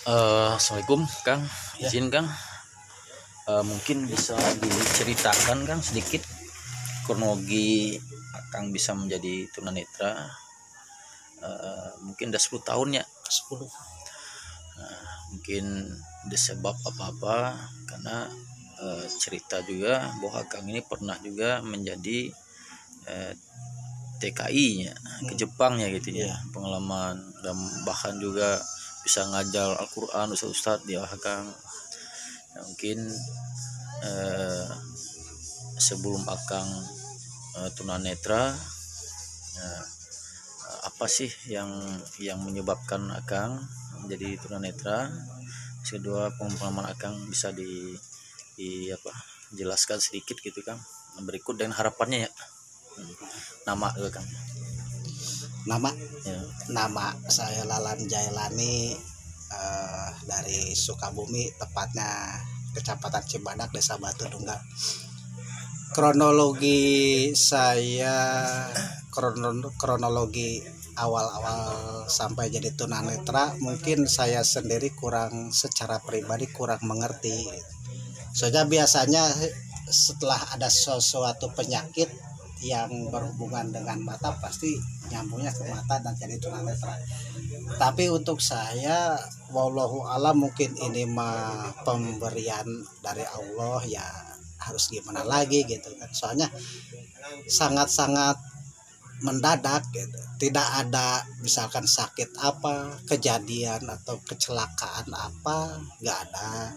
Assalamualaikum Kang, Ya. izin Kang, mungkin bisa diceritakan Kang sedikit kronologi Kang bisa menjadi tunanetra. Mungkin udah 10 tahun ya, 10. mungkin disebab apa-apa karena cerita juga bahwa Kang ini pernah juga menjadi TKI-nya ke Jepang ya gitu ya, pengalaman dan bahkan juga bisa ngajar Al-Quran Ustadz di Kang. Nah, mungkin sebelum Akang tunanetra, apa sih yang menyebabkan Akang menjadi tunanetra? Kedua, pengalaman Akang bisa apa jelaskan sedikit gitu Kang, berikut dengan harapannya ya. Nama Kang. Nama Ya. nama saya Lalan Jailani, dari Sukabumi, tepatnya Kecamatan Cibadak, Desa Batu Tunggal. Kronologi saya, kronologi awal-awal sampai jadi tunanetra, mungkin saya sendiri secara pribadi kurang mengerti. Soalnya biasanya setelah ada sesuatu penyakit yang berhubungan dengan mata, pasti nyambungnya ke mata dan jadi tunanetra. Tapi untuk saya, wallahu alam, mungkin ini mah pemberian dari Allah, ya harus gimana lagi gitu kan. Soalnya sangat-sangat mendadak gitu. Tidak ada misalkan sakit apa, kejadian atau kecelakaan apa, nggak ada.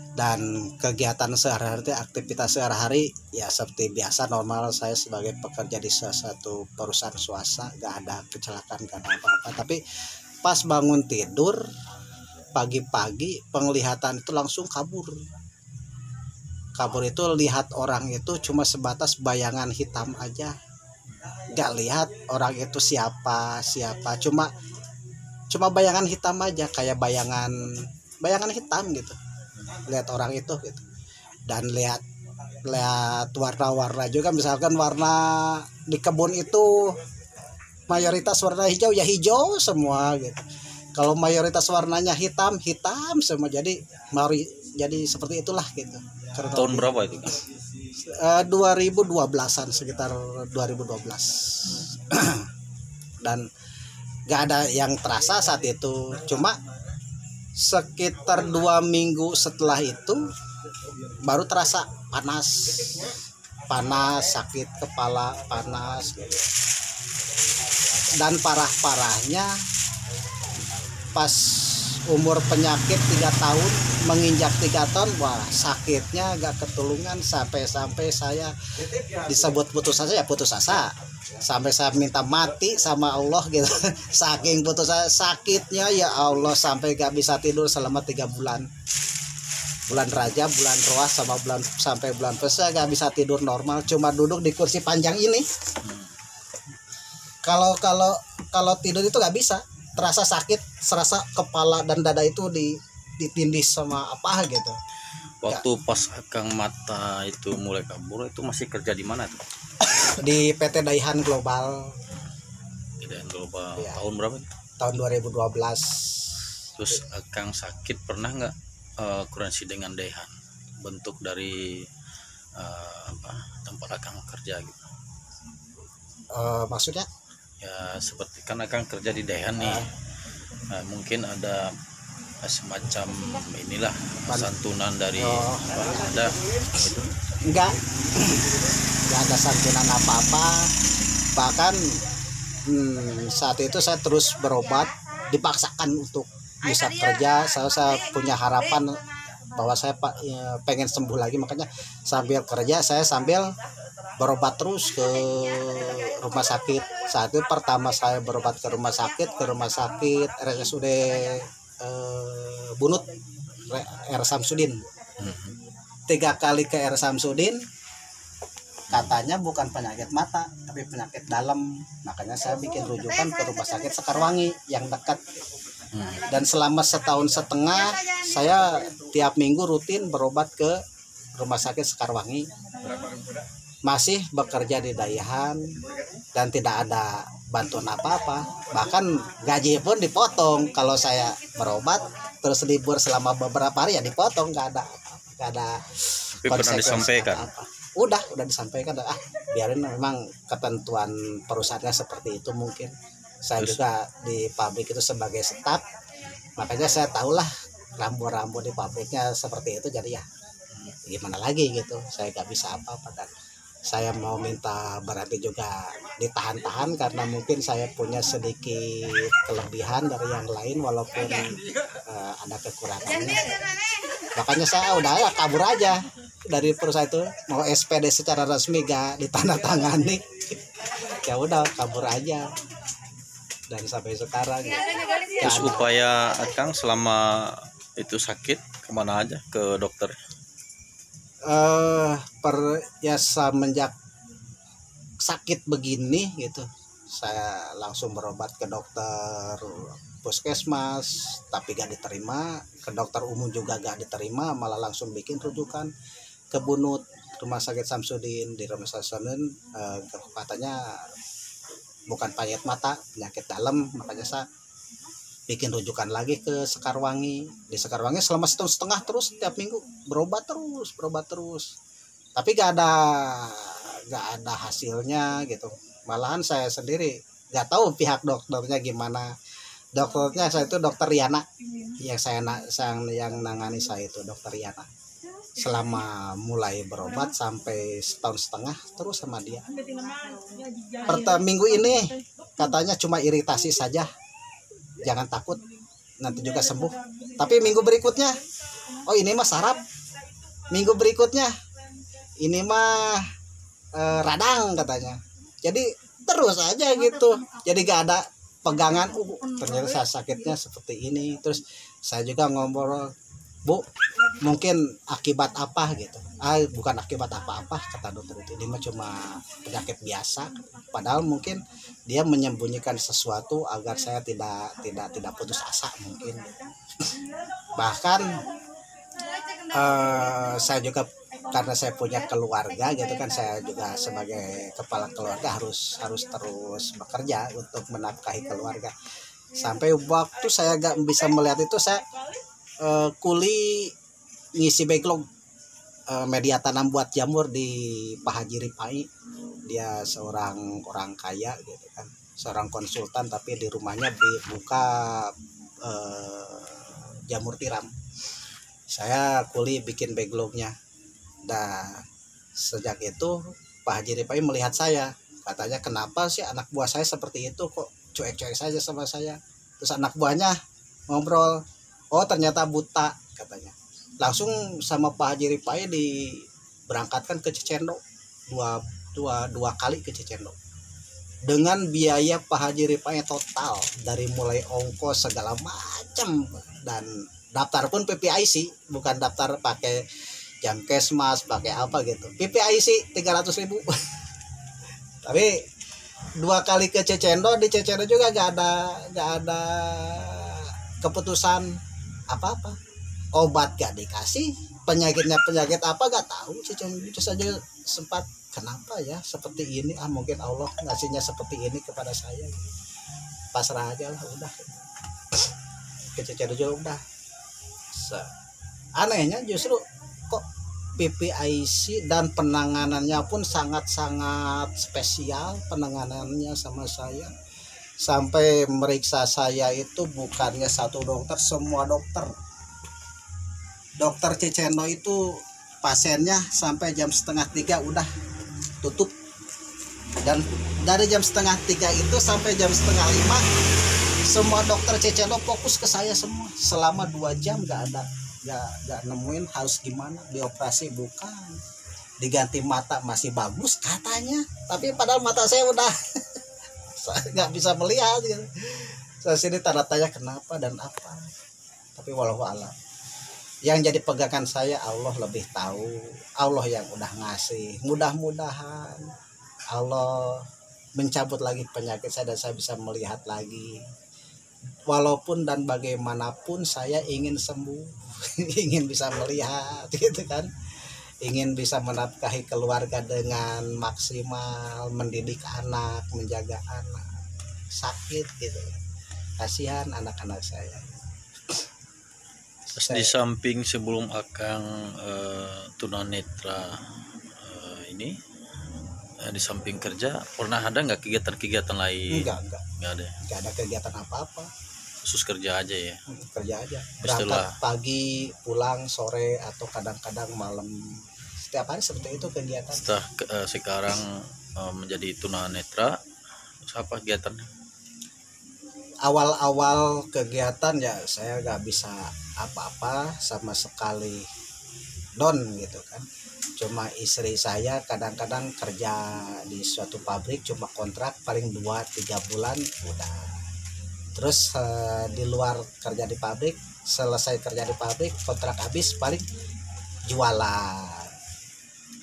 Dan kegiatan sehari-hari, aktivitas sehari-hari ya seperti biasa normal. Saya sebagai pekerja di salah satu perusahaan swasta, nggak ada kecelakaan, nggak ada apa-apa. Tapi pas bangun tidur pagi-pagi, penglihatan itu langsung kabur itu. Lihat orang itu cuma sebatas bayangan hitam aja, nggak lihat orang itu siapa, cuma bayangan hitam aja, kayak bayangan hitam gitu. Lihat orang itu gitu. Dan lihat warna-warna juga, misalkan warna di kebun itu mayoritas warna hijau, ya hijau semua gitu. Kalau mayoritas warnanya hitam semua. Jadi seperti itulah gitu. Tahun berapa itu Kang? 2012-an, sekitar 2012. Dan gak ada yang terasa saat itu. Cuma sekitar 2 minggu setelah itu baru terasa panas, sakit kepala, panas gitu. Dan parahnya pas umur penyakit 3 tahun menginjak 3 tahun, wah sakitnya gak ketulungan, sampai saya disebut putus asa, sampai saya minta mati sama Allah gitu. Saking putus asa, sakitnya ya Allah, sampai gak bisa tidur selama 3 bulan. Bulan Rajab, bulan Roas, sampai bulan Puasa gak bisa tidur normal, cuma duduk di kursi panjang ini. Kalau tidur itu gak bisa, terasa sakit, serasa kepala dan dada itu ditindih sama apa gitu. Waktu pas Akang mata itu mulai kabur, itu masih kerja di mana tuh? Di PT Daihan Global. Daihan Global. Ya. Tahun berapa? Tahun 2012. Terus Akang sakit pernah nggak koordinasi dengan Daihan? Bentuk dari tempat Akang kerja gitu? Maksudnya? Ya seperti kan Akang kerja di Daihan nih. Nah, mungkin ada semacam inilah santunan dari ada gitu. Enggak ada santunan apa-apa. Bahkan saat itu saya terus berobat, dipaksakan untuk bisa kerja. Saya punya harapan bahwa saya pengen sembuh lagi, makanya sambil kerja saya sambil berobat terus ke rumah sakit. Saat itu pertama saya berobat ke rumah sakit RSUD Bunut, R Samsudin. 3 kali ke R Samsudin, katanya bukan penyakit mata tapi penyakit dalam. Makanya saya bikin rujukan ke rumah sakit Sekarwangi yang dekat. Dan selama 1,5 tahun saya tiap minggu rutin berobat ke rumah sakit Sekarwangi. Masih bekerja di Daihan dan tidak ada bantuan apa-apa. Bahkan gaji pun dipotong kalau saya berobat. terus libur selama beberapa hari ya dipotong, nggak ada Tapi pernah konsekuensi disampaikan. apa-apa. Udah disampaikan, biarin, memang ketentuan perusahaannya seperti itu. Mungkin saya Terus? juga di pabrik itu sebagai staf, makanya saya tahulah rambu-rambu di pabriknya seperti itu. Jadi ya gimana lagi gitu, saya nggak bisa apa-apa. Dan saya mau minta berarti juga ditahan-tahan karena mungkin saya punya sedikit kelebihan dari yang lain walaupun ada kekurangannya. Makanya saya udah ya kabur aja dari perusahaan itu, mau SPD secara resmi gak ditandatangani. Ya udah kabur aja dan sampai sekarang. Terus upaya Akang selama itu sakit kemana aja ke dokter? Semenjak sakit begini gitu, saya langsung berobat ke dokter puskesmas, tapi gak diterima. Ke dokter umum juga gak diterima, malah langsung bikin rujukan ke Bunut, Rumah Sakit Samsudin. Di Rumah Sakit Samsudin katanya bukan penyakit mata, penyakit dalam. Makanya saya bikin rujukan lagi ke Sekarwangi. Di Sekarwangi selama 1,5 tahun terus tiap minggu berobat terus, tapi gak ada hasilnya gitu. Malahan saya sendiri gak tahu pihak dokternya gimana. Dokternya saya itu dokter Riana, yang nangani saya itu dokter Riana. Selama mulai berobat sampai 1,5 tahun terus sama dia. Minggu ini katanya cuma iritasi saja, jangan takut, nanti juga sembuh. Tapi minggu berikutnya, oh ini mah saraf. Minggu berikutnya, ini mah radang katanya. Jadi terus aja gitu. Jadi gak ada pegangan. Ternyata saya sakitnya seperti ini. Terus saya juga ngobrol, Bu, mungkin akibat apa gitu. Bukan akibat apa-apa kata dokter itu. Ini mah cuma penyakit biasa. Padahal mungkin dia menyembunyikan sesuatu agar saya tidak putus asa mungkin. Bahkan saya juga, karena saya punya keluarga gitu kan, saya juga sebagai kepala keluarga harus terus bekerja untuk menafkahi keluarga. Sampai waktu saya gak bisa melihat itu, saya kuli ngisi backlog media tanam buat jamur di Pak Haji Ripai. Dia seorang orang kaya gitu kan, seorang konsultan, tapi di rumahnya dibuka jamur tiram. Saya kuli bikin backlognya. Nah, sejak itu Pak Haji Ripai melihat saya, katanya kenapa sih anak buah saya seperti itu, kok cuek-cuek saja sama saya. Terus anak buahnya ngobrol, oh ternyata buta katanya. Langsung sama Pak Haji Ripai diberangkatkan ke Cicendo, dua kali ke Cicendo, dengan biaya Pak Haji Ripai total dari mulai ongkos segala macam, dan daftar pun PPIC, bukan daftar pakai Jamkesmas pakai apa gitu. PPIC 300.000. Tapi 2 kali ke Cicendo, di Cicendo juga gak ada keputusan apa-apa. Obat gak dikasih, penyakit apa gak tahu. Cicendo itu saja sempat, kenapa ya seperti ini, mungkin Allah ngasihnya seperti ini kepada saya. Pasrah aja lah, udah. Ke Cicendo juga udah. Anehnya justru kok PPIC dan penanganannya pun sangat-sangat spesial penanganannya sama saya. Sampai meriksa saya itu bukannya satu dokter, semua dokter. Dokter Cicendo itu pasiennya sampai jam 2:30 udah tutup. Dan dari jam 2:30 itu sampai jam 4:30 semua dokter Cicendo fokus ke saya semua. Selama 2 jam gak nemuin harus gimana, dioperasi bukan, diganti mata masih bagus katanya, tapi padahal mata saya udah nggak bisa melihat gitu. Saya sini tanda tanya kenapa dan apa, tapi walau alam. Yang jadi pegangan saya Allah lebih tahu, Allah yang udah ngasih. Mudah-mudahan Allah mencabut lagi penyakit saya dan saya bisa melihat lagi. Walaupun dan bagaimanapun saya ingin sembuh, ingin bisa melihat gitu kan, ingin bisa menafkahi keluarga dengan maksimal, mendidik anak, menjaga anak, sakit gitu. Kasihan anak-anak saya. Di samping sebelum Akang tunanetra ini di samping kerja pernah ada nggak kegiatan-kegiatan lain? Nggak ada. Nggak ada kegiatan apa-apa. Khusus kerja aja ya. Kerja aja. Berangkat pagi, pulang sore atau kadang-kadang malam. Setiap hari seperti itu kegiatan. Setelah sekarang menjadi tunanetra, apa kegiatannya? Awal-awal kegiatan ya saya nggak bisa apa-apa sama sekali, don gitu kan. Cuma istri saya kadang-kadang kerja di suatu pabrik cuma kontrak paling 2-3 bulan udah. Terus di luar kerja di pabrik, selesai kerja di pabrik kontrak habis paling jualan.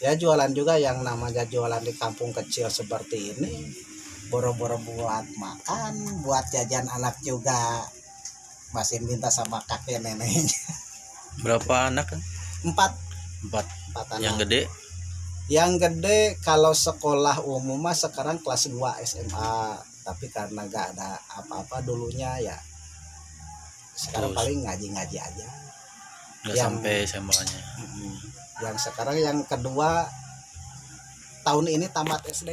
Ya jualan juga, yang namanya jualan di kampung kecil seperti ini boro-boro buat makan, buat jajan anak juga masih minta sama kakek neneknya. Berapa anak kan? 4 anak. Yang gede kalau sekolah umum mah sekarang kelas 2 SMA, tapi karena gak ada apa-apa dulunya ya sekarang paling ngaji-ngaji aja. Nggak sampai SMA-nya. Yang sekarang yang kedua tahun ini tamat SD.